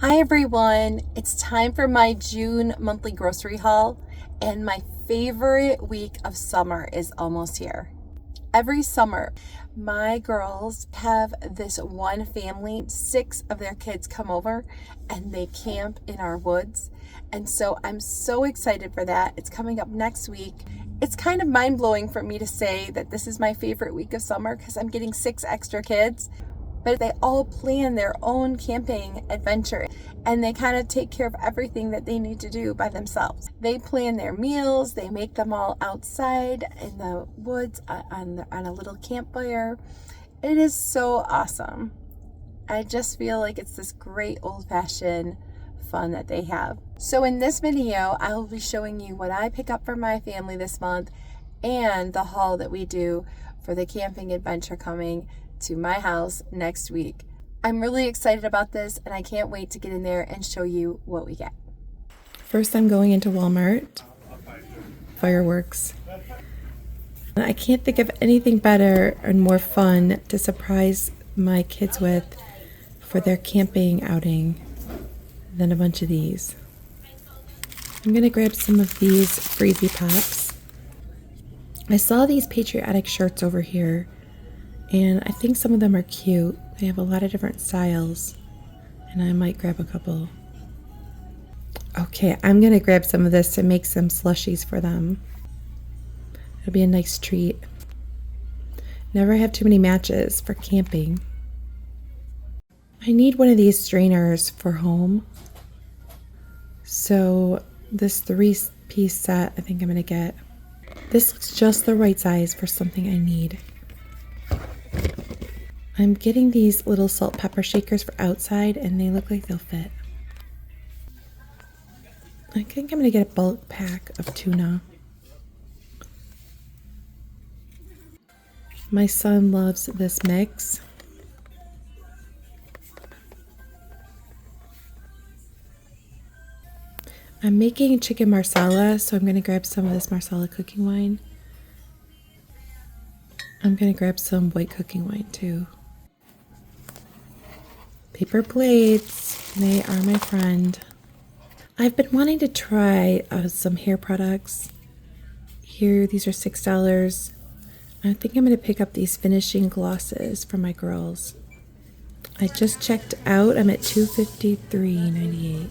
Hi everyone, it's time for my June monthly grocery haul, and my favorite week of summer is almost here. Every summer, my girls have this one family, 6 of their kids come over and they camp in our woods. And so I'm so excited for that. It's coming up next week. It's kind of mind-blowing for me to say that this is my favorite week of summer because I'm getting 6 extra kids. But they all plan their own camping adventure and they kind of take care of everything that they need to do by themselves. They plan their meals, they make them all outside in the woods on a little campfire. It is so awesome. I just feel like it's this great old-fashioned fun that they have. So in this video, I will be showing you what I pick up for my family this month and the haul that we do for the camping adventure coming to my house next week. I'm really excited about this and I can't wait to get in there and show you what we get. First, I'm going into Walmart. Fireworks. I can't think of anything better and more fun to surprise my kids with for their camping outing than a bunch of these. I'm gonna grab some of these freezy pops. I saw these patriotic shirts over here and I think some of them are cute. They have a lot of different styles and I might grab a couple. Okay, I'm gonna grab some of this to make some slushies for them. It'll be a nice treat. Never have too many matches for camping. I need one of these strainers for home. So this 3-piece set I think I'm gonna get. This looks just the right size for something I need. I'm getting these little salt pepper shakers for outside and they look like they'll fit. I think I'm going to get a bulk pack of tuna. My son loves this mix. I'm making chicken marsala, so I'm going to grab some of this marsala cooking wine. I'm going to grab some white cooking wine too. Paper plates, they are my friend. I've been wanting to try some hair products. Here, these are $6. I think I'm going to pick up these finishing glosses for my girls. I just checked out, I'm at $253.98.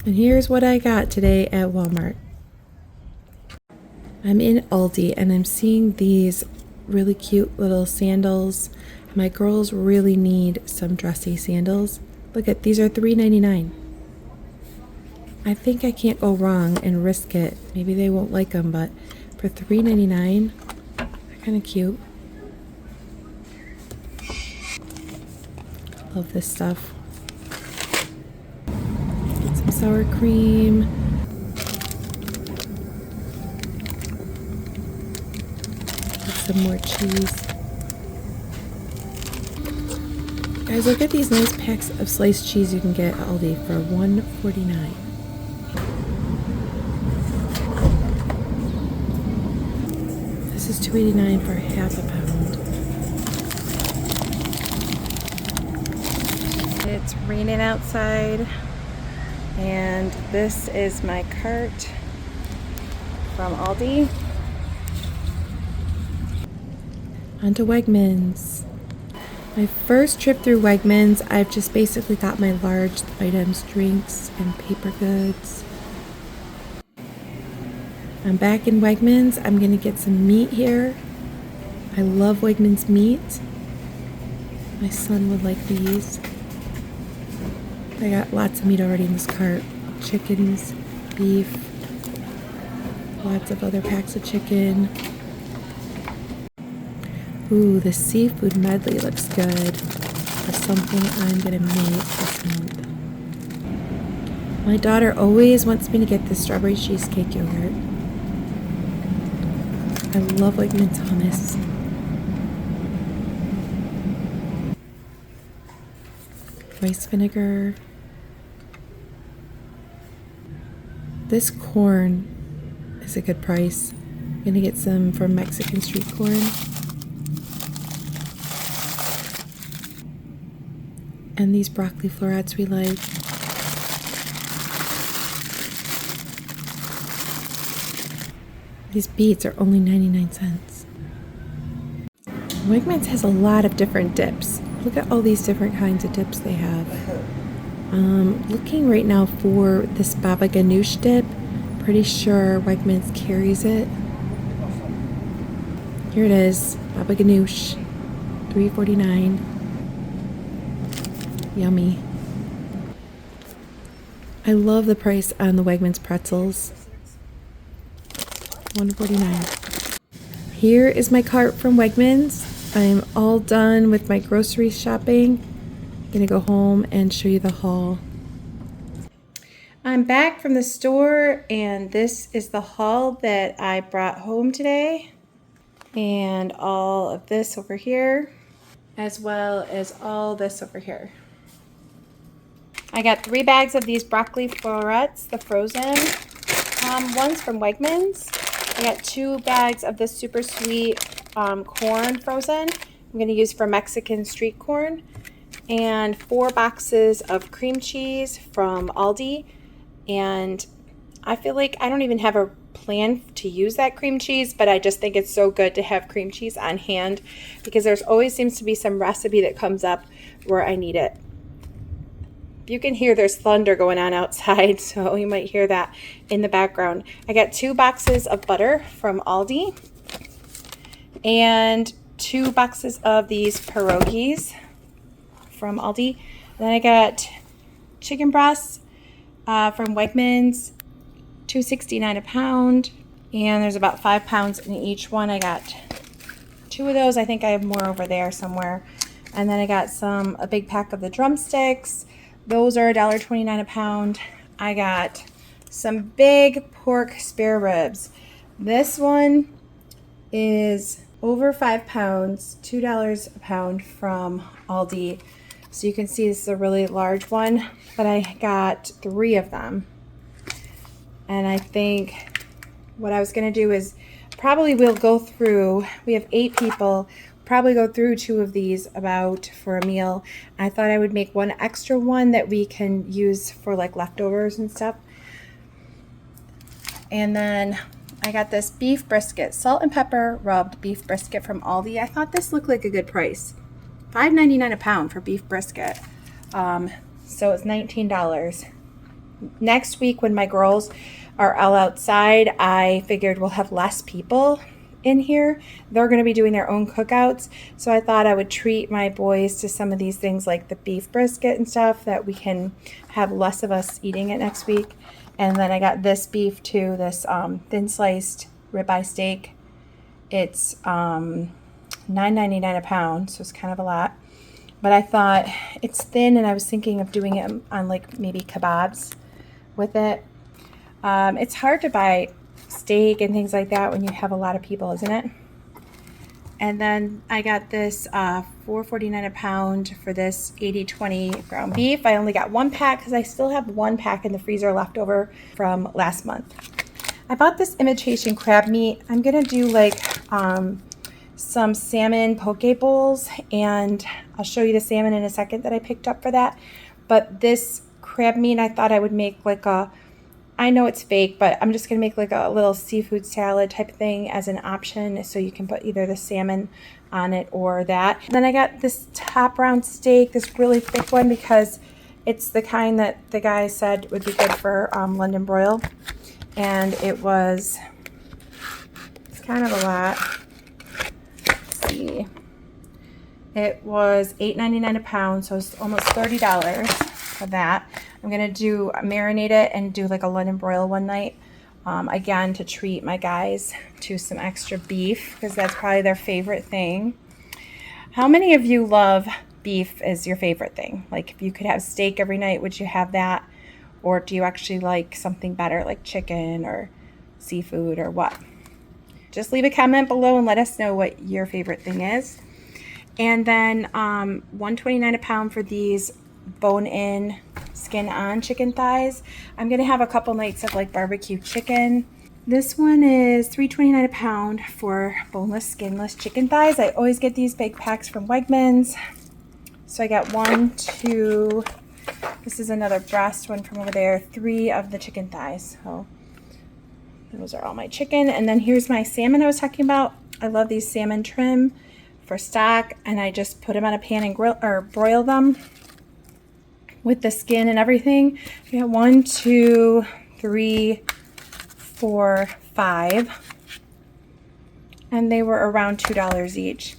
And here's what I got today at Walmart. I'm in Aldi and I'm seeing these really cute little sandals. My girls really need some dressy sandals. Look at these are $3.99. I think I can't go wrong and risk it. Maybe they won't like them, but for $3.99, they're kind of cute. Love this stuff. Get some sour cream. Get some more cheese. Guys, look at these nice packs of sliced cheese you can get at Aldi for $1.49. This is $2.89 for half a pound. It's raining outside, and this is my cart from Aldi. Onto Wegmans. My first trip through Wegmans, I've just basically got my large items, drinks and paper goods. I'm back in Wegmans. I'm going to get some meat here. I love Wegmans meat. My son would like these. I got lots of meat already in this cart. Chickens, beef, lots of other packs of chicken. Ooh, the seafood medley looks good. That's something I'm gonna make this month. My daughter always wants me to get the strawberry cheesecake yogurt. I love Wegmans hummus. Rice vinegar. This corn is a good price. I'm gonna get some from Mexican street corn. And these broccoli florets we like. These beets are only 99 cents. Wegmans has a lot of different dips. Look at all these different kinds of dips they have. Looking right now for this baba ganoush dip. Pretty sure Wegmans carries it. Here it is, baba ganoush, $3.49. Yummy. I love the price on the Wegmans pretzels. $1.49. Here is my cart from Wegmans. I'm all done with my grocery shopping. I'm gonna go home and show you the haul. I'm back from the store, and this is the haul that I brought home today. And all of this over here, as well as all this over here. I got 3 bags of these broccoli florets, the frozen ones from Wegmans. I got 2 bags of this super sweet corn frozen. I'm going to use for Mexican street corn. And 4 boxes of cream cheese from Aldi. And I feel like I don't even have a plan to use that cream cheese, but I just think it's so good to have cream cheese on hand because there's always seems to be some recipe that comes up where I need it. You can hear there's thunder going on outside, so you might hear that in the background. I got 2 boxes of butter from Aldi and 2 boxes of these pierogies from Aldi. And then I got chicken breasts from Wegmans, $2.69 a pound, and there's about 5 pounds in each one. I got 2 of those. I think I have more over there somewhere. And then I got a big pack of the drumsticks. Those are $1.29 a pound. I got some big pork spare ribs. This one is over 5 pounds, $2 a pound from Aldi. So you can see this is a really large one, but I got 3 of them. And I think what I was going to do is probably we'll go through, we have 8 people, probably go through 2 of these about for a meal. I thought I would make one extra one that we can use for like leftovers and stuff. And then I got this beef brisket, salt and pepper rubbed beef brisket from Aldi. I thought this looked like a good price. $5.99 a pound for beef brisket. So it's $19. Next week when my girls are all outside, I figured we'll have less people in here. They're going to be doing their own cookouts. So I thought I would treat my boys to some of these things like the beef brisket and stuff that we can have less of us eating it next week. And then I got this beef too, this thin sliced ribeye steak. It's $9.99 a pound, so it's kind of a lot. But I thought it's thin, and I was thinking of doing it on like maybe kebabs with it. It's hard to buy steak and things like that when you have a lot of people, isn't it? And then I got this $4.49 a pound for this 80-20 ground beef. I only got 1 pack because I still have 1 pack in the freezer left over from last month. I bought this imitation crab meat. I'm gonna do like some salmon poke bowls, and I'll show you the salmon in a second that I picked up for that. But this crab meat, I thought I would make like I know it's fake, but I'm just gonna make like a little seafood salad type of thing as an option, so you can put either the salmon on it or that. And then I got this top round steak, this really thick one, because it's the kind that the guy said would be good for London broil. And it's kind of a lot. Let's see. It was $8.99 a pound, so it's almost $30 for that. I'm going to marinate it and do like a London broil one night, again, to treat my guys to some extra beef, because that's probably their favorite thing. How many of you love beef as your favorite thing? Like if you could have steak every night, would you have that? Or do you actually like something better like chicken or seafood or what? Just leave a comment below and let us know what your favorite thing is. And then $1.29 a pound for these bone-in, skin-on chicken thighs. I'm going to have a couple nights of like barbecue chicken. This one is $3.29 a pound for boneless, skinless chicken thighs. I always get these big packs from Wegmans. So I got 1, 2, this is another breast one from over there, 3 of the chicken thighs. So those are all my chicken. And then here's my salmon I was talking about. I love these salmon trim for stock, and I just put them on a pan and grill or broil them with the skin and everything. I got 1, 2, 3, 4, 5, and they were around $2 each.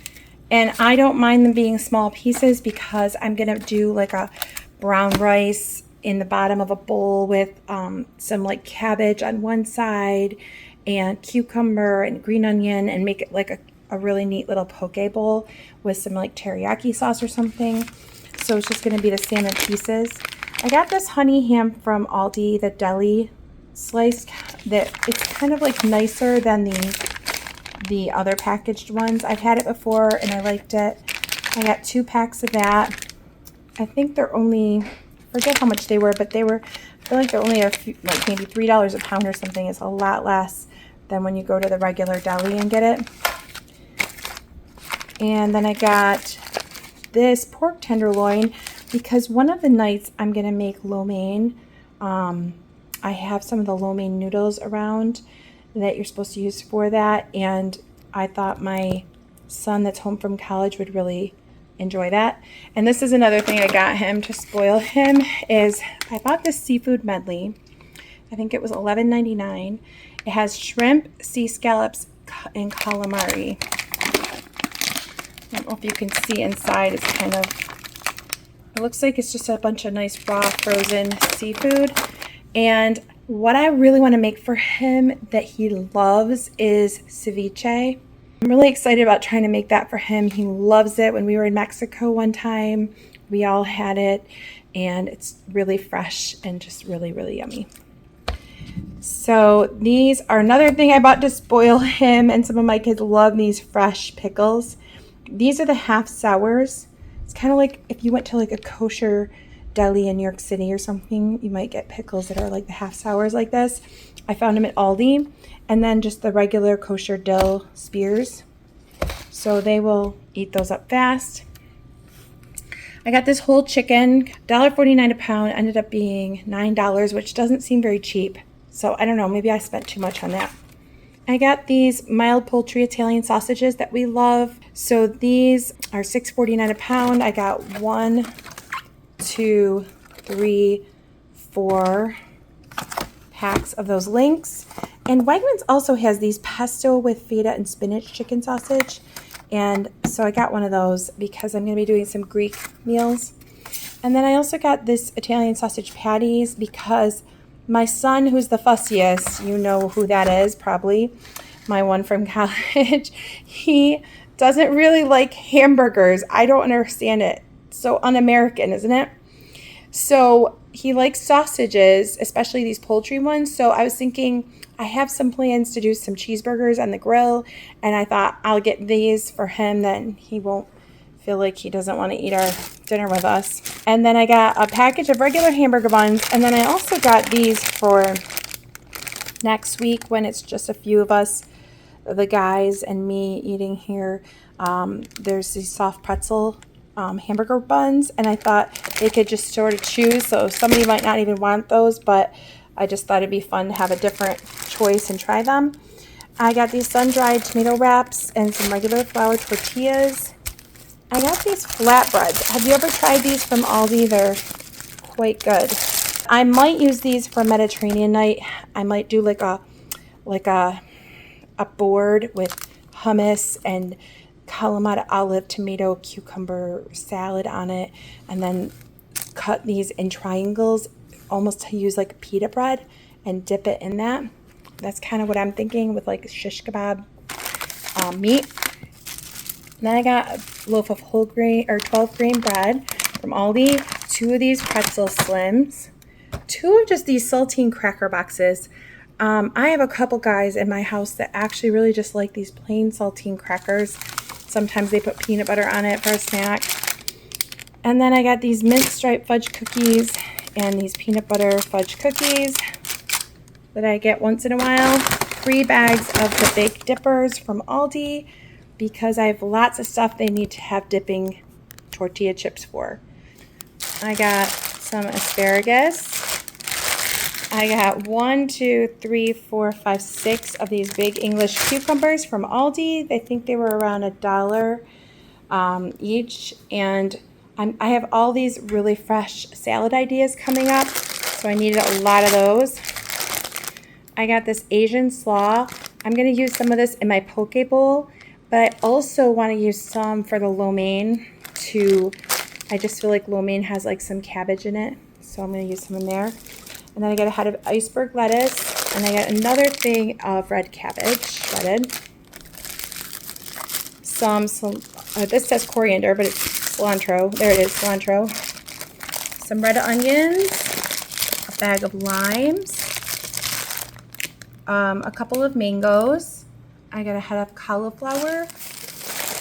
And I don't mind them being small pieces because I'm gonna do like a brown rice in the bottom of a bowl with some like cabbage on one side and cucumber and green onion, and make it like a really neat little poke bowl with some like teriyaki sauce or something. So it's just gonna be the salmon pieces. I got this honey ham from Aldi, the deli sliced, that it's kind of like nicer than the other packaged ones. I've had it before and I liked it. I got 2 packs of that. I think they're only, forget how much they were, but they were, I feel like they're only a few, like maybe $3 a pound or something. It's a lot less than when you go to the regular deli and get it. And then I got this pork tenderloin because one of the nights I'm gonna make lo mein. I have some of the lo mein noodles around that you're supposed to use for that, and I thought my son that's home from college would really enjoy that. And this is another thing I got him to spoil him, is I bought this seafood medley. I think it was $11.99. It has shrimp, sea scallops, and calamari. I don't know if you can see inside. It's kind of, it looks like it's just a bunch of nice raw frozen seafood. And what I really want to make for him that he loves is ceviche. I'm really excited about trying to make that for him. He loves it. When we were in Mexico one time, we all had it, and it's really fresh and just really, really yummy. So these are another thing I bought to spoil him, and some of my kids love these fresh pickles. These are the half sours. It's kind of like if you went to like a kosher deli in New York City or something, you might get pickles that are like the half sours like this. I found them at Aldi. And then just the regular kosher dill spears. So they will eat those up fast. I got this whole chicken, $1.49 a pound, ended up being $9, which doesn't seem very cheap. So I don't know, maybe I spent too much on that. I got these mild poultry Italian sausages that we love. So these are $6.49 a pound. I got 1, 2, 3, 4 packs of those links. And Wegmans also has these pesto with feta and spinach chicken sausage. And so I got one of those because I'm going to be doing some Greek meals. And then I also got this Italian sausage patties because my son, who's the fussiest, you know who that is probably, my one from college, he doesn't really like hamburgers. I don't understand it. So un-American, isn't it? So he likes sausages, especially these poultry ones. So I was thinking, I have some plans to do some cheeseburgers on the grill, and I thought I'll get these for him, then he won't feel like he doesn't want to eat our dinner with us. And then I got a package of regular hamburger buns, and then I also got these for next week when it's just a few of us, the guys and me eating here. There's these soft pretzel hamburger buns, and I thought they could just sort of choose, so somebody might not even want those, but I just thought it'd be fun to have a different choice and try them. I got these sun-dried tomato wraps and some regular flour tortillas. I got these flatbreads. Have you ever tried these from Aldi? They're quite good. I might use these for Mediterranean night. I might do like a board with hummus and Kalamata olive, tomato, cucumber salad on it, and then cut these in triangles, almost to use like pita bread, and dip it in that. That's kind of what I'm thinking with like shish kebab meat. And then I got a loaf of whole grain or 12 grain bread from Aldi, 2 of these pretzel slims, 2 of just these saltine cracker boxes. I have a couple guys in my house that actually really just like these plain saltine crackers. Sometimes they put peanut butter on it for a snack. And then I got these mint striped fudge cookies and these peanut butter fudge cookies that I get once in a while. 3 bags of the baked dippers from Aldi because I have lots of stuff they need to have dipping tortilla chips for. I got some asparagus. I got 1, 2, 3, 4, 5, 6 of these big English cucumbers from Aldi. I think they were around $1 each. And I have all these really fresh salad ideas coming up, so I needed a lot of those. I got this Asian slaw. I'm going to use some of this in my poke bowl, but I also want to use some for the lo mein too. I just feel like lo mein has like some cabbage in it, so I'm going to use some in there. And then I got a head of iceberg lettuce, and I got another thing of red cabbage shredded. This says coriander, but it's cilantro. There it is, cilantro. Some red onions, a bag of limes, a couple of mangoes. I got a head of cauliflower,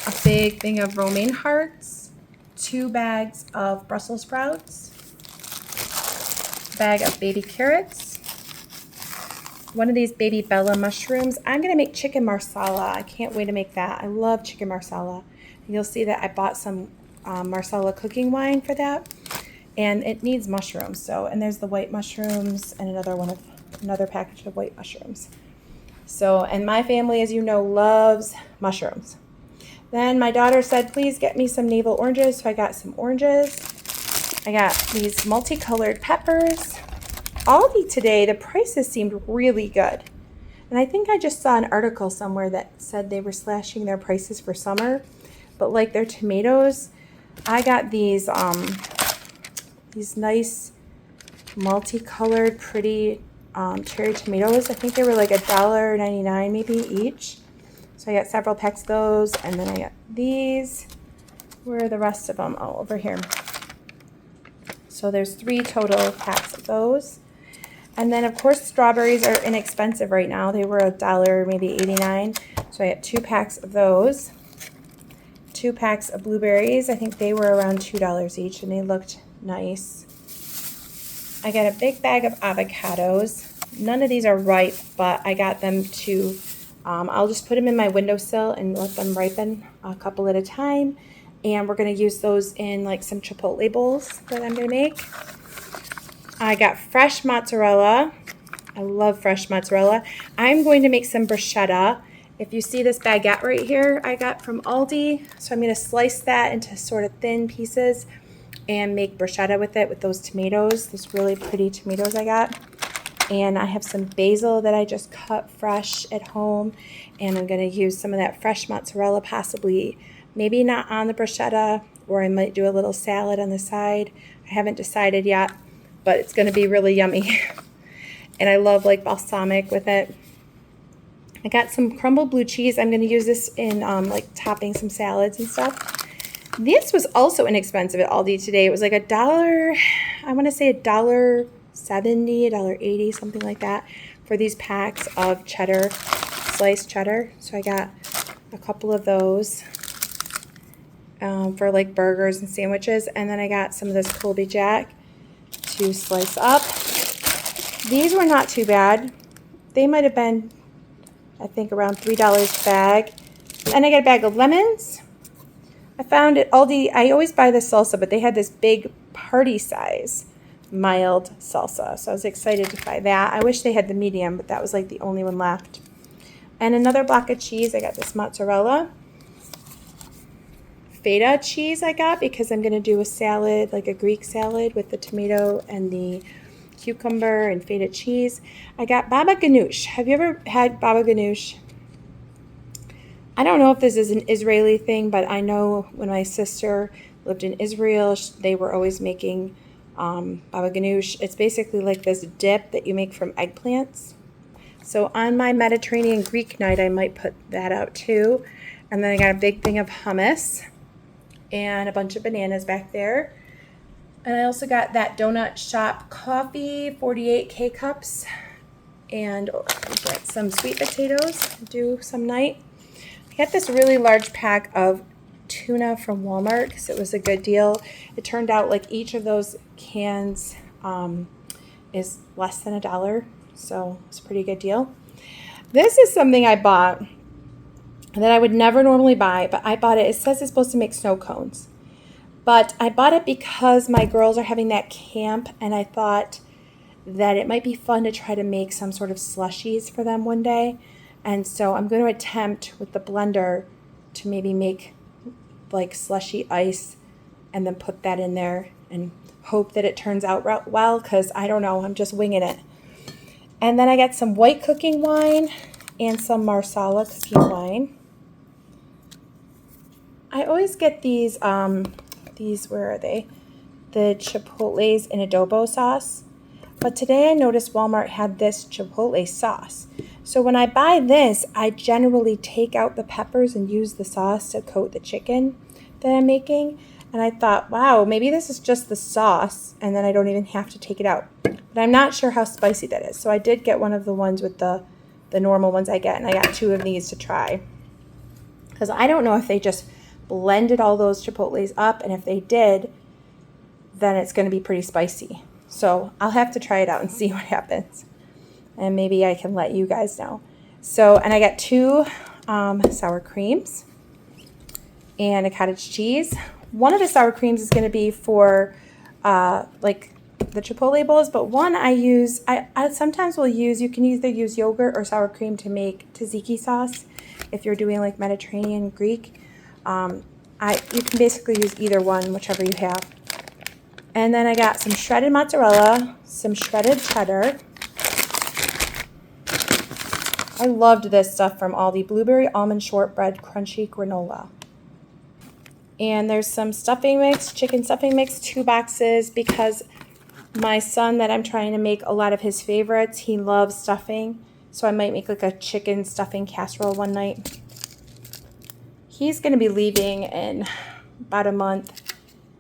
a big thing of romaine hearts, 2 bags of Brussels sprouts, bag of baby carrots, one of these baby bella mushrooms. I'm going to make chicken marsala. I can't wait to make that. I love chicken marsala. You'll see that I bought some marsala cooking wine for that, and it needs mushrooms. So, and there's the white mushrooms and another package of white mushrooms. So, and my family, as you know, loves mushrooms. Then my daughter said, please get me some navel oranges, so I got some oranges. I got these multicolored peppers. Aldi today, the prices seemed really good. And I think I just saw an article somewhere that said they were slashing their prices for summer. But like their tomatoes, I got these nice multicolored pretty cherry tomatoes. I think they were like $1.99 maybe each. So I got several packs of those. And then I got these. Where are the rest of them? Oh, over here. So there's 3 total packs of those. And then, of course, strawberries are inexpensive right now. They were $1, maybe 89. So I got 2 packs of those. 2 packs of blueberries. I think they were around $2 each, and they looked nice. I got a big bag of avocados. None of these are ripe, but I got them to, I'll just put them in my windowsill and let them ripen a couple at a time. And we're going to use those in like some chipotle bowls that I'm going to make. I got fresh mozzarella. I love fresh mozzarella. I'm going to make some bruschetta. If you see this baguette right here I got from Aldi, so I'm going to slice that into sort of thin pieces and make bruschetta with it with those tomatoes, those really pretty tomatoes I got. And I have some basil that I just cut fresh at home, and I'm going to use some of that fresh mozzarella, possibly maybe not on the bruschetta, or I might do a little salad on the side. I haven't decided yet, but it's going to be really yummy. And I love like balsamic with it. I got some crumbled blue cheese. I'm going to use this in like topping some salads and stuff. This was also inexpensive at Aldi today. It was like $1, I want to say $1.70, $1.80, something like that, for these packs of cheddar, sliced cheddar. So I got a couple of those for like burgers and sandwiches. And then I got some of this Colby Jack to slice up. These were not too bad. They might have been, I think, around $3 a bag. And I got a bag of lemons. I found at Aldi, I always buy this salsa, but they had this big party size mild salsa. So I was excited to buy that. I wish they had the medium, but that was like the only one left. And another block of cheese. I got this mozzarella. Feta cheese I got because I'm going to do a salad, like a Greek salad with the tomato and the cucumber and feta cheese. I got baba ganoush. Have you ever had baba ganoush? I don't know if this is an Israeli thing, but I know when my sister lived in Israel, they were always making baba ganoush. It's basically like this dip that you make from eggplants. So on my Mediterranean Greek night, I might put that out too. And then I got a big thing of hummus and a bunch of bananas back there. And I also got that Donut Shop coffee, 48 K-cups, and get some sweet potatoes to do some night. I got this really large pack of tuna from Walmart because it was a good deal. It turned out like each of those cans is less than $1, so it's a pretty good deal. This is something I bought that I would never normally buy, but I bought it. It says it's supposed to make snow cones. But I bought it because my girls are having that camp, and I thought that it might be fun to try to make some sort of slushies for them one day. And so I'm going to attempt with the blender to maybe make like slushy ice and then put that in there and hope that it turns out well, because I don't know, I'm just winging it. And then I got some white cooking wine and some Marsala cooking wine. I always get these, where are they? The Chipotles in adobo sauce. But today I noticed Walmart had this Chipotle sauce. So when I buy this, I generally take out the peppers and use the sauce to coat the chicken that I'm making. And I thought, wow, maybe this is just the sauce and then I don't even have to take it out. But I'm not sure how spicy that is. So I did get one of the ones with the normal ones I get, and I got 2 of these to try. Because I don't know if they just blended all those Chipotles up, and if they did, then it's going to be pretty spicy. So I'll have to try it out and see what happens. And maybe I can let you guys know. So, and I got 2 sour creams and a cottage cheese. One of the sour creams is going to be for like the Chipotle bowls, but one I sometimes will use, you can either use yogurt or sour cream to make tzatziki sauce if you're doing like Mediterranean Greek. You can basically use either one, whichever you have. And then I got some shredded mozzarella, some shredded cheddar. I loved this stuff from Aldi, blueberry almond shortbread crunchy granola. And there's some stuffing mix, chicken stuffing mix, 2 boxes, because my son that I'm trying to make a lot of his favorites, he loves stuffing. So I might make like a chicken stuffing casserole one night. He's going to be leaving in about a month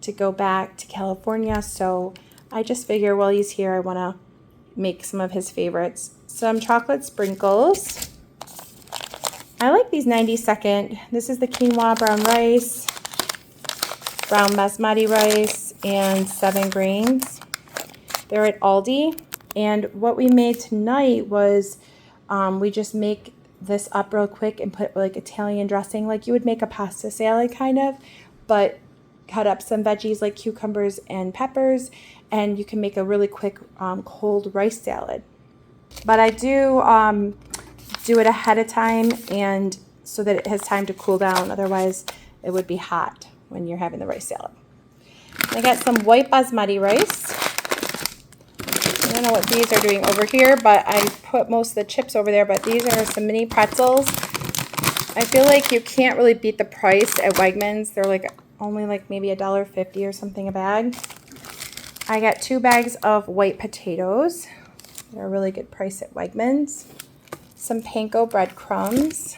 to go back to California. So I just figure while he's here, I want to make some of his favorites. Some chocolate sprinkles. I like these 90-second. This is the quinoa brown rice, brown basmati rice, and 7 grains. They're at Aldi. And what we made tonight was we just make this up real quick and put like Italian dressing, like you would make a pasta salad kind of, but cut up some veggies like cucumbers and peppers, and you can make a really quick cold rice salad. But I do it ahead of time, and so that it has time to cool down. Otherwise, it would be hot when you're having the rice salad. And I got some white basmati rice. I don't know what these are doing over here, but I put most of the chips over there, but these are some mini pretzels. I feel like you can't really beat the price at Wegmans. They're like only like maybe $1.50 or something a bag. I got 2 bags of white potatoes. They're a really good price at Wegmans. Some panko breadcrumbs.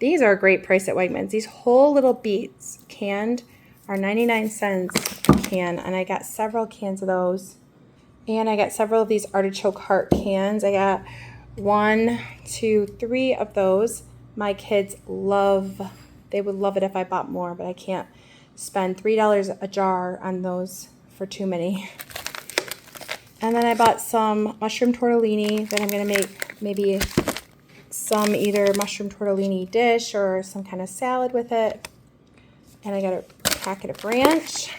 These are a great price at Wegmans. These whole little beets canned are 99 cents a can, and I got several cans of those. And I got several of these artichoke heart cans. I got 1, 2, 3 of those. My kids they would love it if I bought more, but I can't spend $3 a jar on those for too many. And then I bought some mushroom tortellini that I'm going to make maybe some either mushroom tortellini dish or some kind of salad with it. And I got a packet of ranch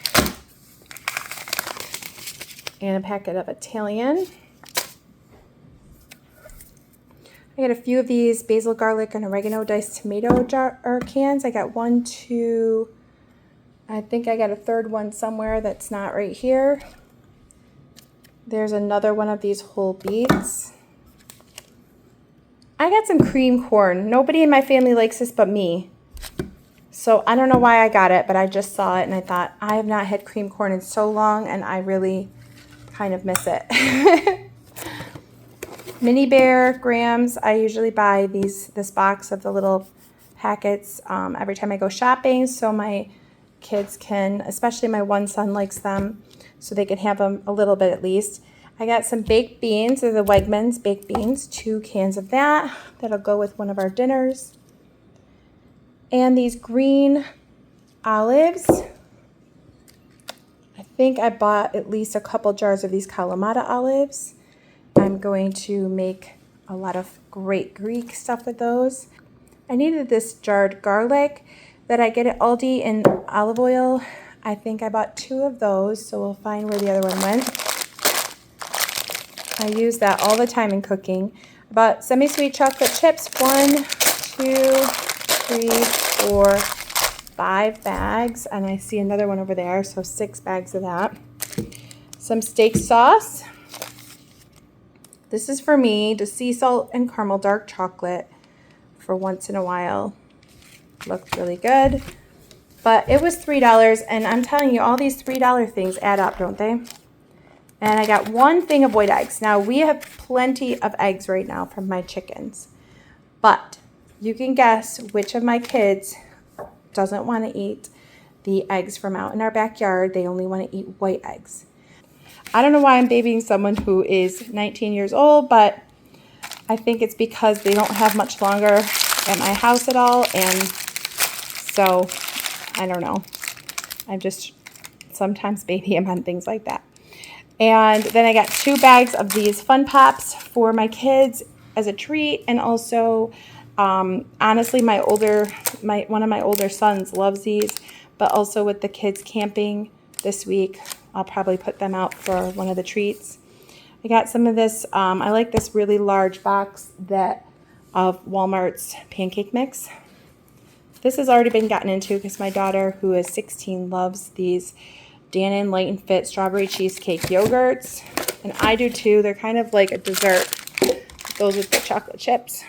and a packet of Italian. I got a few of these basil, garlic, and oregano diced tomato cans. I got 1, 2, I think I got a third one somewhere that's not right here. There's another one of these whole beets. I got some cream corn. Nobody in my family likes this but me. So I don't know why I got it, but I just saw it and I thought, I have not had cream corn in so long and I really kind of miss it. Mini Bear grams. I usually buy this box of the little packets every time I go shopping, so my kids can, especially my one son likes them, so they can have them a little bit at least. I got some baked beans. They're the Wegmans baked beans, 2 cans of that. That'll go with one of our dinners. And these green olives. I think I bought at least a couple jars of these Kalamata olives. I'm going to make a lot of great Greek stuff with those. I needed this jarred garlic, that I get at Aldi in olive oil. I think I bought 2 of those, so we'll find where the other one went. I use that all the time in cooking. I bought semi-sweet chocolate chips, 1, 2, 3, 4, 5 bags, and I see another one over there, so 6 bags of that. Some steak sauce. This is for me, the sea salt and caramel dark chocolate for once in a while. Looked really good. But it was $3, and I'm telling you, all these $3 things add up, don't they? And I got 1 thing of white eggs. Now, we have plenty of eggs right now from my chickens. But you can guess which of my kids doesn't want to eat the eggs from out in our backyard. They only want to eat white eggs. I don't know why I'm babying someone who is 19 years old, but I think it's because they don't have much longer at my house at all, and so I don't know. I just sometimes baby them on things like that. And then I got 2 bags of these Fun Pops for my kids as a treat, and also honestly one of my older sons loves these, but also with the kids camping this week, I'll probably put them out for one of the treats. I got some of this, I like this really large box of Walmart's pancake mix. This has already been gotten into because my daughter, who is 16, loves these Dannon Light and Fit strawberry cheesecake yogurts, and I do too. They're kind of like a dessert. It goes with the chocolate chips.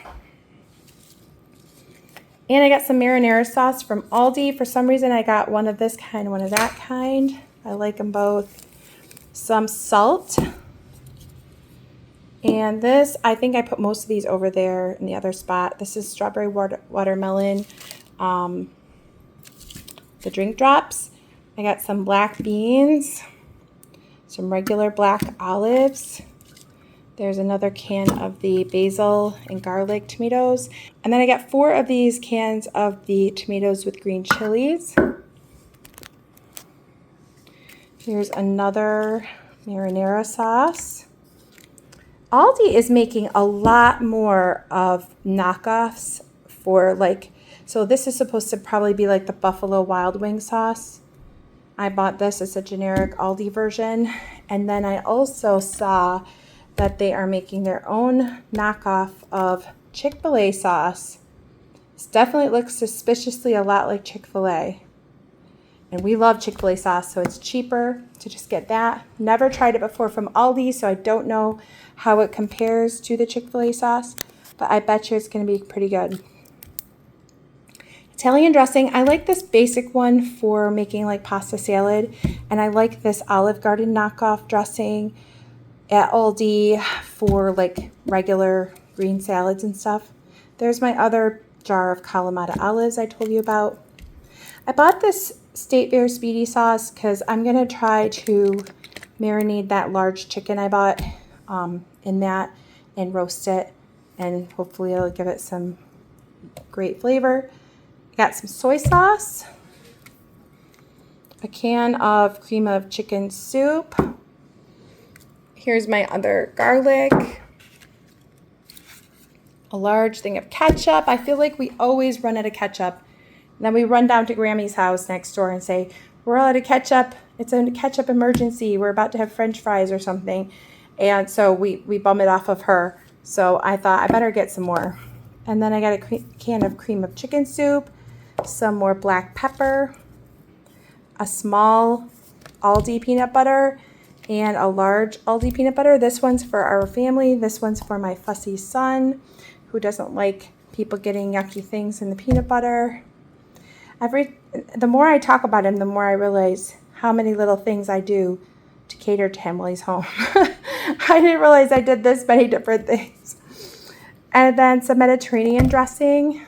And I got some marinara sauce from Aldi. For some reason, I got one of this kind, one of that kind. I like them both. Some salt. And this, I think I put most of these over there in the other spot. This is strawberry watermelon, the drink drops. I got some black beans, some regular black olives. There's another can of the basil and garlic tomatoes. And then I got 4 of these cans of the tomatoes with green chilies. Here's another marinara sauce. Aldi is making a lot more of knockoffs for so this is supposed to probably be like the Buffalo Wild Wing sauce. I bought this as a generic Aldi version. And then I also saw that they are making their own knockoff of Chick-fil-A sauce. This definitely looks suspiciously a lot like Chick-fil-A. And we love Chick-fil-A sauce, so it's cheaper to just get that. Never tried it before from Aldi, so I don't know how it compares to the Chick-fil-A sauce, but I bet you it's going to be pretty good. Italian dressing, I like this basic one for making like pasta salad, and I like this Olive Garden knockoff dressing at Aldi for like regular green salads and stuff. There's my other jar of Kalamata olives I told you about. I bought this State Fair Speedy sauce because I'm going to try to marinate that large chicken I bought in that and roast it, and hopefully it'll give it some great flavor. Got some soy sauce, a can of cream of chicken soup. Here's my other garlic, a large thing of ketchup. I feel like we always run out of ketchup. And then we run down to Grammy's house next door and say, we're out of ketchup. It's a ketchup emergency. We're about to have French fries or something. And so we bum it off of her. So I thought I better get some more. And then I got a can of cream of chicken soup, some more black pepper, a small Aldi peanut butter, and a large Aldi peanut butter. This one's for our family. This one's for my fussy son, who doesn't like people getting yucky things in the peanut butter. The more I talk about him, the more I realize how many little things I do to cater to him while he's home. I didn't realize I did this many different things. And then some Mediterranean dressing.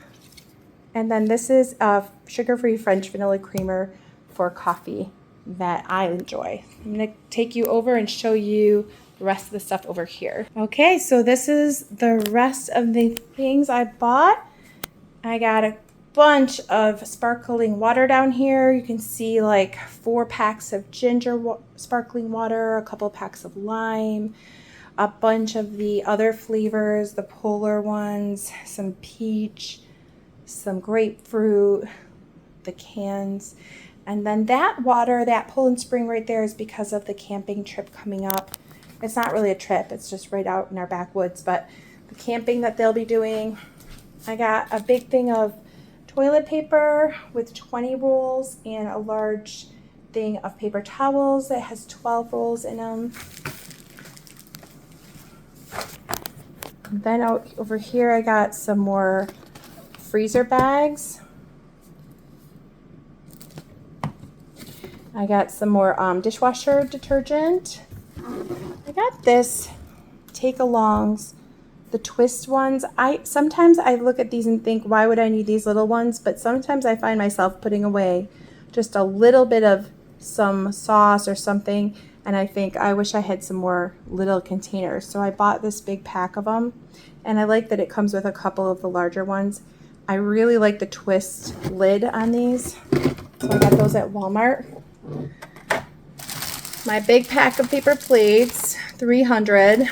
And then this is a sugar-free French vanilla creamer for coffee that I enjoy. I'm going to take you over and show you the rest of the stuff over here. Okay, so this is the rest of the things I bought. I got a bunch of sparkling water down here. You can see like 4 packs of ginger sparkling water, a couple packs of lime, a bunch of the other flavors, the polar ones, some peach, some grapefruit, the cans. And then that water, that Poland Spring right there is because of the camping trip coming up. It's not really a trip, it's just right out in our backwoods, but the camping that they'll be doing. I got a big thing of toilet paper with 20 rolls and a large thing of paper towels that has 12 rolls in them. And then over here I got some more freezer bags. I got some more dishwasher detergent. I got this take-alongs, the twist ones. Sometimes I look at these and think, why would I need these little ones? But sometimes I find myself putting away just a little bit of some sauce or something, and I think I wish I had some more little containers. So I bought this big pack of them, and I like that it comes with a couple of the larger ones. I really like the twist lid on these, so I got those at Walmart. My big pack of paper plates, 300.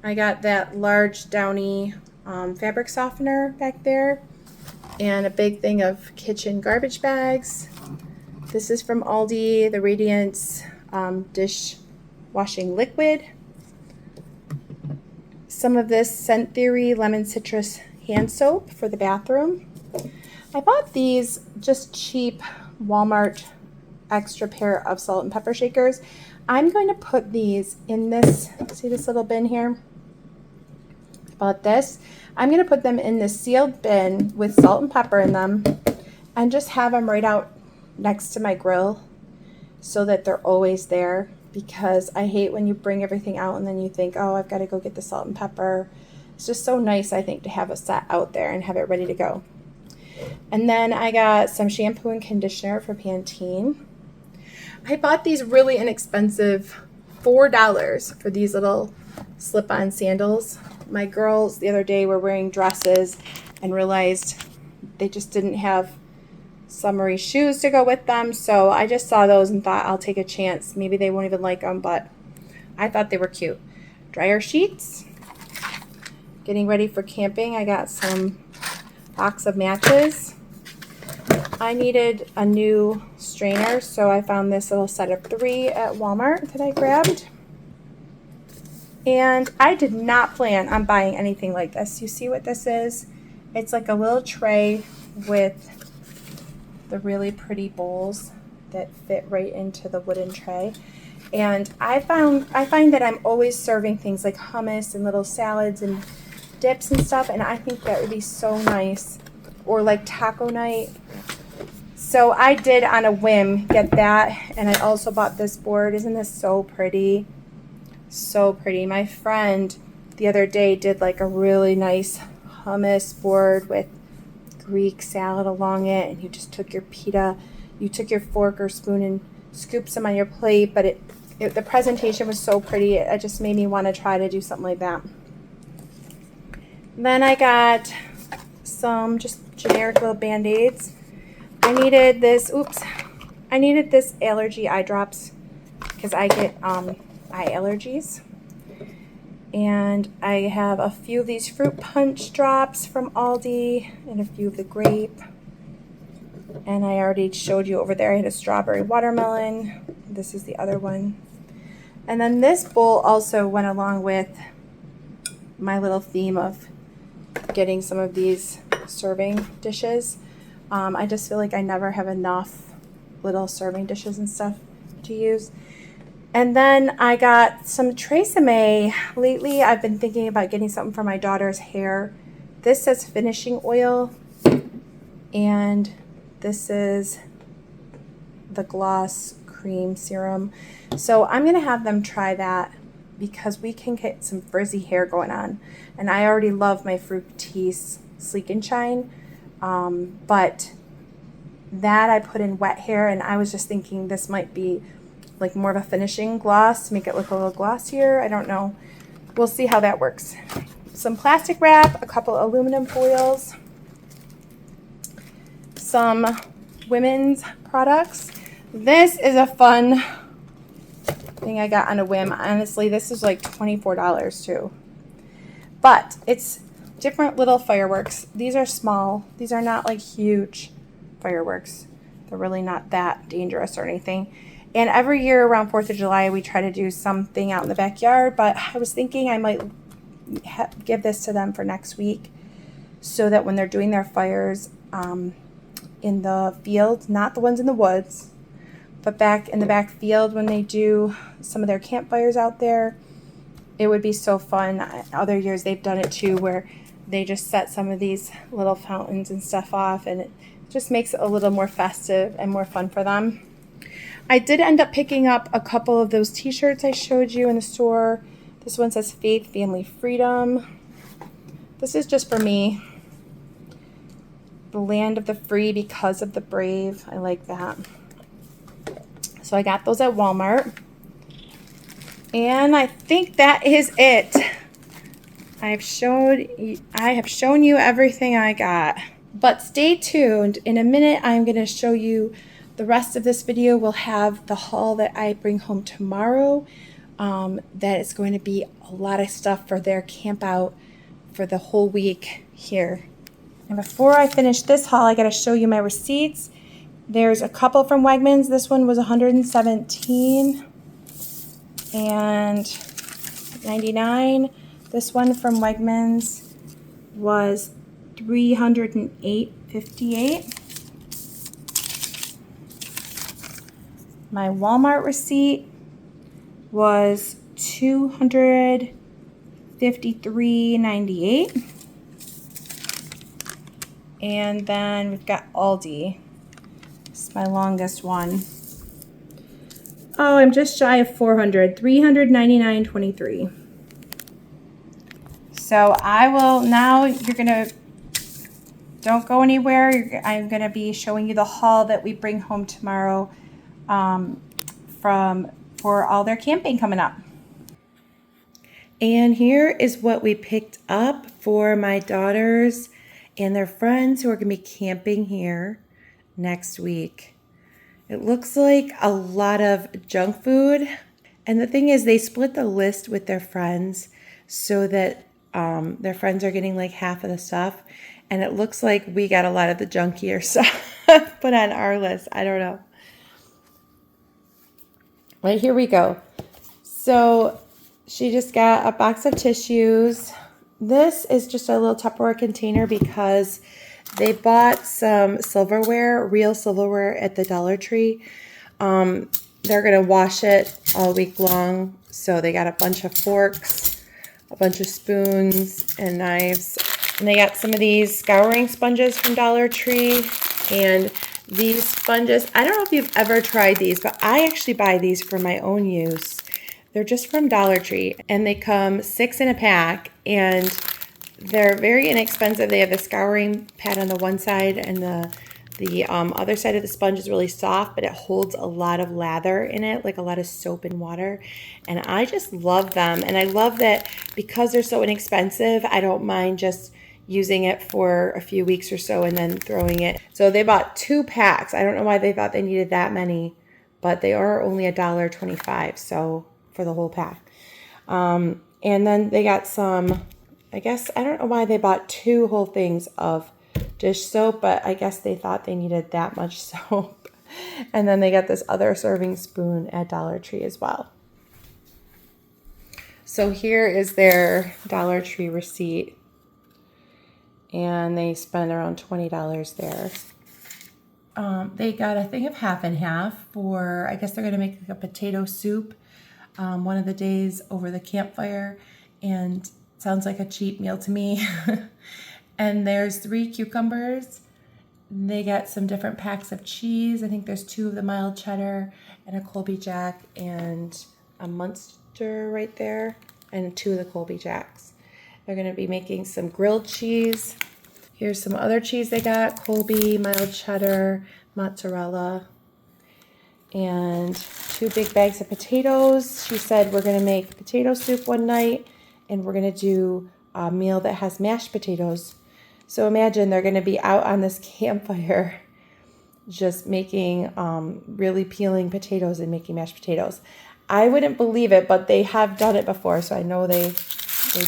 I got that large Downy fabric softener back there, and a big thing of kitchen garbage bags. This is from Aldi, the Radiance dish washing liquid. Some of this Scent Theory lemon citrus hand soap for the bathroom. I bought these just cheap Walmart extra pair of salt and pepper shakers. I'm going to put these in this, see this little bin here? I bought this. I'm going to put them in this sealed bin with salt and pepper in them and just have them right out next to my grill so that they're always there, because I hate when you bring everything out and then you think, oh, I've got to go get the salt and pepper. It's just so nice, I think, to have a set out there and have it ready to go. And then I got some shampoo and conditioner for Pantene. I bought these really inexpensive $4 for these little slip-on sandals. My girls the other day were wearing dresses and realized they just didn't have summery shoes to go with them, so I just saw those and thought I'll take a chance. Maybe they won't even like them, but I thought they were cute. Dryer sheets. Getting ready for camping, I got some box of matches. I needed a new strainer, so I found this little set of 3 at Walmart that I grabbed. And I did not plan on buying anything like this. You see what this is? It's like a little tray with the really pretty bowls that fit right into the wooden tray. And I find that I'm always serving things like hummus and little salads and dips and stuff, and I think that would be so nice. Or like taco night. So I did, on a whim, get that, and I also bought this board. Isn't this so pretty? So pretty. My friend the other day did like a really nice hummus board with Greek salad along it, and you just took your pita, you took your fork or spoon and scooped some on your plate, but the presentation was so pretty, it just made me want to try to do something like that. Then I got some just generic little Band-Aids. I needed this allergy eye drops because I get eye allergies. And I have a few of these fruit punch drops from Aldi and a few of the grape. And I already showed you over there, I had a strawberry watermelon. This is the other one. And then this bowl also went along with my little theme of getting some of these serving dishes. I just feel like I never have enough little serving dishes and stuff to use. And then I got some Tresemme. Lately, I've been thinking about getting something for my daughter's hair. This says finishing oil, and this is the gloss cream serum. So I'm going to have them try that because we can get some frizzy hair going on. And I already love my Fructis Sleek and Shine, but that I put in wet hair, and I was just thinking this might be like more of a finishing gloss to make it look a little glossier. I don't know. We'll see how that works. Some plastic wrap, a couple aluminum foils, some women's products. This is a fun thing I got on a whim. Honestly, this is like $24 too. But it's different little fireworks. These are small. These are not like huge fireworks. They're really not that dangerous or anything. And every year around 4th of July, we try to do something out in the backyard, but I was thinking I might give this to them for next week so that when they're doing their fires in the field, not the ones in the woods, but back in the back field when they do some of their campfires out there, it would be so fun. Other years they've done it too, where they just set some of these little fountains and stuff off, and it just makes it a little more festive and more fun for them. I did end up picking up a couple of those t-shirts I showed you in the store. This one says Faith, Family, Freedom. This is just for me. The land of the free because of the brave. I like that. So I got those at Walmart. And I think that is it. I have shown you everything I got. But stay tuned. In a minute, I'm going to show you the rest of this video. Will have the haul that I bring home tomorrow. That is going to be a lot of stuff for their camp out for the whole week here. And before I finish this haul, I got to show you my receipts. There's a couple from Wegmans. This one was $117 and $99. This one from Wegmans was $308.58. My Walmart receipt was $253.98. And then we've got Aldi. It's my longest one. Oh, I'm just shy of 400, $399.23. So I will now, don't go anywhere. I'm gonna be showing you the haul that we bring home tomorrow for all their camping coming up. And here is what we picked up for my daughters and their friends who are going to be camping here next week. It looks like a lot of junk food. And the thing is, they split the list with their friends so that their friends are getting like half of the stuff. And it looks like we got a lot of the junkier stuff put on our list. I don't know. Right, here we go. So she just got a box of tissues. This is just a little Tupperware container because they bought some silverware, real silverware at the Dollar Tree. They're going to wash it all week long. So they got a bunch of forks, a bunch of spoons and knives. And they got some of these scouring sponges from Dollar Tree. And these sponges, I don't know if you've ever tried these, but I actually buy these for my own use. They're just from Dollar Tree, and they come 6 in a pack, and they're very inexpensive. They have the scouring pad on the one side, and the other side of the sponge is really soft, but it holds a lot of lather in it, like a lot of soap and water. And I just love them, and I love that because they're so inexpensive, I don't mind just using it for a few weeks or so and then throwing it. So they bought 2 packs. I don't know why they thought they needed that many, but they are only $1.25, so for the whole pack. And then they got some, I guess, I don't know why they bought 2 whole things of dish soap, but I guess they thought they needed that much soap. And then they got this other serving spoon at Dollar Tree as well. So here is their Dollar Tree receipt. And they spent around $20 there. They got a thing of half and half for, I guess they're going to make like a potato soup one of the days over the campfire, and sounds like a cheap meal to me. And there's 3 cucumbers. They got some different packs of cheese. I think there's 2 of the mild cheddar and a Colby Jack and a Munster right there, and 2 of the Colby Jacks. They're going to be making some grilled cheese. Here's some other cheese they got: Colby, mild cheddar, mozzarella, and 2 big bags of potatoes. She said we're going to make potato soup one night, and we're going to do a meal that has mashed potatoes. So imagine they're going to be out on this campfire just making, really peeling potatoes and making mashed potatoes. I wouldn't believe it, but they have done it before, so I know they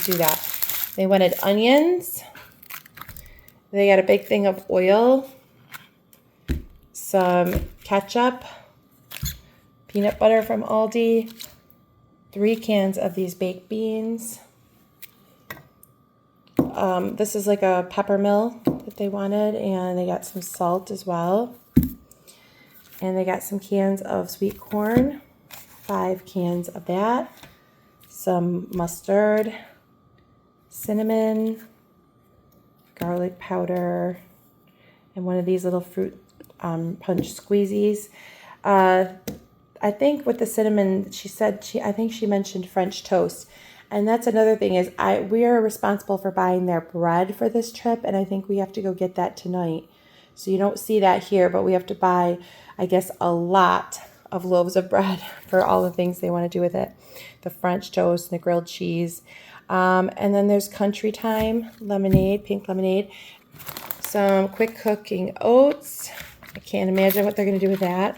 do that. They wanted onions. They got a big thing of oil. some ketchup, peanut butter from Aldi, 3 cans of these baked beans. This is like a pepper mill that they wanted, and they got some salt as well. And they got some cans of sweet corn, 5 cans of that, some mustard, cinnamon, garlic powder, and one of these little fruit punch squeezies. I think with the cinnamon, I think she mentioned French toast. And that's another thing is we are responsible for buying their bread for this trip, and I think we have to go get that tonight. So you don't see that here, but we have to buy, I guess, a lot of loaves of bread for all the things they want to do with it. The French toast and the grilled cheese. And then there's Country Time lemonade, pink lemonade. Some quick cooking oats. I can't imagine what they're going to do with that.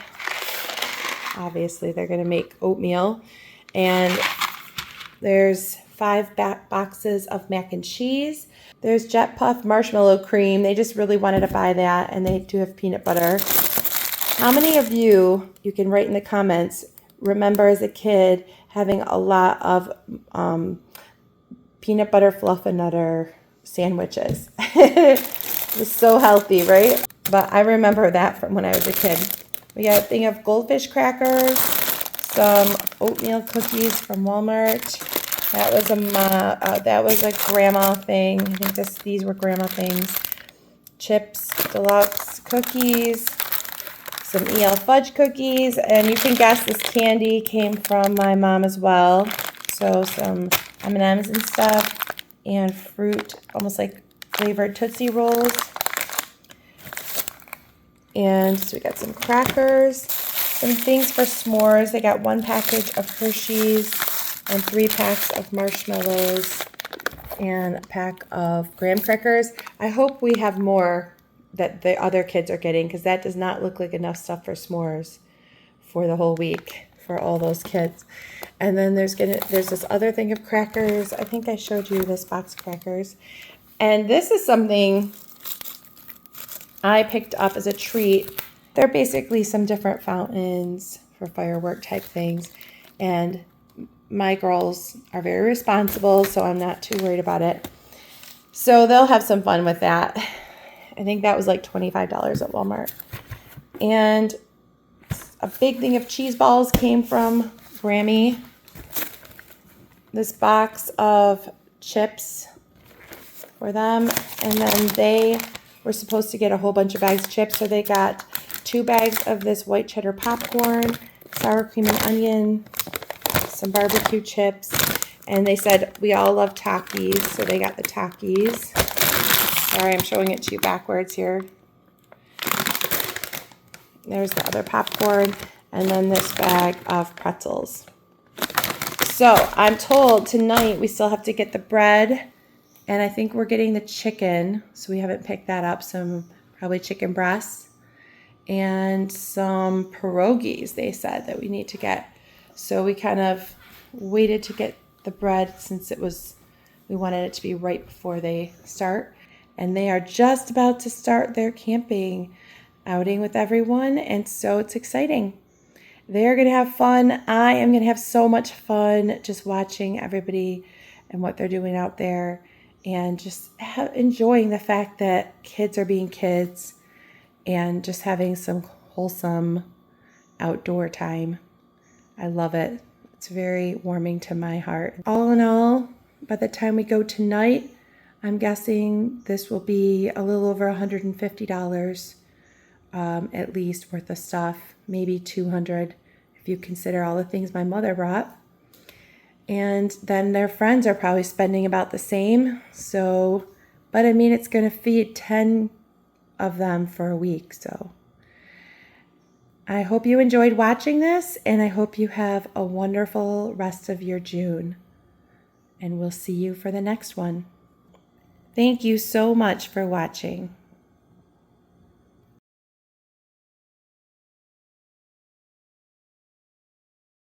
Obviously, they're going to make oatmeal. And there's 5 boxes of mac and cheese. There's Jet Puff marshmallow cream. They just really wanted to buy that, and they do have peanut butter. How many of you can write in the comments, remember as a kid having a lot of peanut butter fluffernutter sandwiches? It was so healthy, right? But I remember that from when I was a kid. We got a thing of goldfish crackers, some oatmeal cookies from Walmart. That was a grandma thing. I think these were grandma things. Chips Deluxe cookies, some EL fudge cookies, and you can guess this candy came from my mom as well. So some M&Ms and stuff, and fruit, almost like flavored Tootsie Rolls. And so we got some crackers, some things for s'mores. They got 1 package of Hershey's and 3 packs of marshmallows and a pack of graham crackers. I hope we have more that the other kids are getting, because that does not look like enough stuff for s'mores for the whole week for all those kids. And then there's this other thing of crackers. I think I showed you this box of crackers. And this is something I picked up as a treat. They're basically some different fountains for firework type things. And my girls are very responsible, so I'm not too worried about it. So they'll have some fun with that. I think that was like $25 at Walmart. And a big thing of cheese balls came from Grammy. This box of chips for them. And then they were supposed to get a whole bunch of bags of chips. So they got 2 bags of this white cheddar popcorn, sour cream and onion, some barbecue chips. And they said we all love Takis, so they got the Takis. Sorry, I'm showing it to you backwards here. There's the other popcorn, and then this bag of pretzels. So I'm told tonight we still have to get the bread, and I think we're getting the chicken, so we haven't picked that up. Some probably chicken breasts and some pierogies, they said that we need to get. So we kind of waited to get the bread since we wanted it to be right before they start. And they are just about to start their camping outing with everyone, and so it's exciting. They're going to have fun. I am going to have so much fun just watching everybody and what they're doing out there, and just enjoying the fact that kids are being kids and just having some wholesome outdoor time. I love it. It's very warming to my heart. All in all, by the time we go tonight, I'm guessing this will be a little over $150 at least worth of stuff, maybe $200 if you consider all the things my mother brought. And then their friends are probably spending about the same. So, but I mean, it's going to feed 10 of them for a week. So I hope you enjoyed watching this, and I hope you have a wonderful rest of your June. And we'll see you for the next one. Thank you so much for watching.